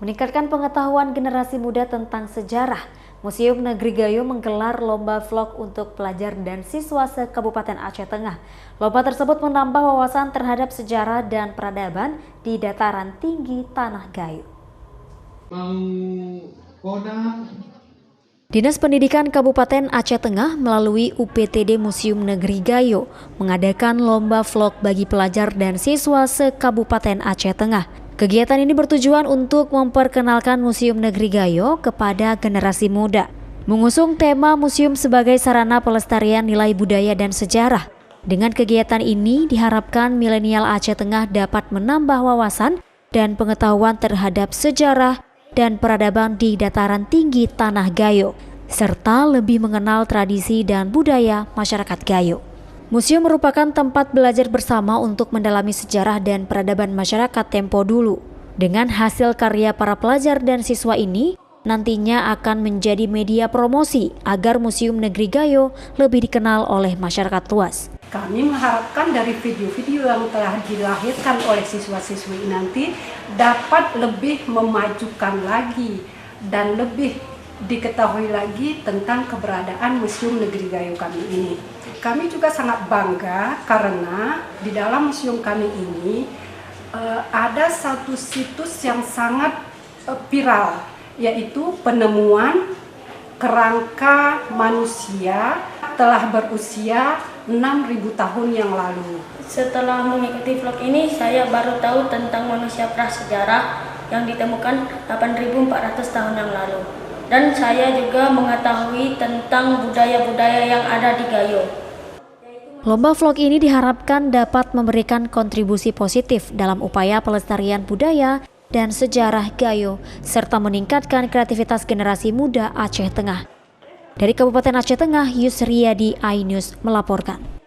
Meningkatkan pengetahuan generasi muda tentang sejarah, Museum Negeri Gayo menggelar lomba vlog untuk pelajar dan siswa se-Kabupaten Aceh Tengah. Lomba tersebut menambah wawasan terhadap sejarah dan peradaban di dataran tinggi Tanah Gayo. Dinas Pendidikan Kabupaten Aceh Tengah melalui UPTD Museum Negeri Gayo mengadakan lomba vlog bagi pelajar dan siswa se-Kabupaten Aceh Tengah. Kegiatan ini bertujuan untuk memperkenalkan Museum Negeri Gayo kepada generasi muda, mengusung tema museum sebagai sarana pelestarian nilai budaya dan sejarah. Dengan kegiatan ini diharapkan milenial Aceh Tengah dapat menambah wawasan dan pengetahuan terhadap sejarah dan peradaban di dataran tinggi Tanah Gayo, serta lebih mengenal tradisi dan budaya masyarakat Gayo. Museum merupakan tempat belajar bersama untuk mendalami sejarah dan peradaban masyarakat tempo dulu. Dengan hasil karya para pelajar dan siswa ini, nantinya akan menjadi media promosi agar Museum Negeri Gayo lebih dikenal oleh masyarakat luas. Kami mengharapkan dari video-video yang telah dilahirkan oleh siswa-siswi nanti dapat lebih memajukan lagi dan lebih diketahui lagi tentang keberadaan Museum Negeri Gayo kami ini. Kami juga sangat bangga karena di dalam museum kami ini ada satu situs yang sangat viral, yaitu penemuan kerangka manusia telah berusia 6.000 tahun yang lalu. Setelah mengikuti vlog ini, saya baru tahu tentang manusia prasejarah yang ditemukan 8.400 tahun yang lalu. Dan saya juga mengetahui tentang budaya-budaya yang ada di Gayo. Lomba vlog ini diharapkan dapat memberikan kontribusi positif dalam upaya pelestarian budaya dan sejarah Gayo, serta meningkatkan kreativitas generasi muda Aceh Tengah. Dari Kabupaten Aceh Tengah, Yusriyadi, iNews melaporkan.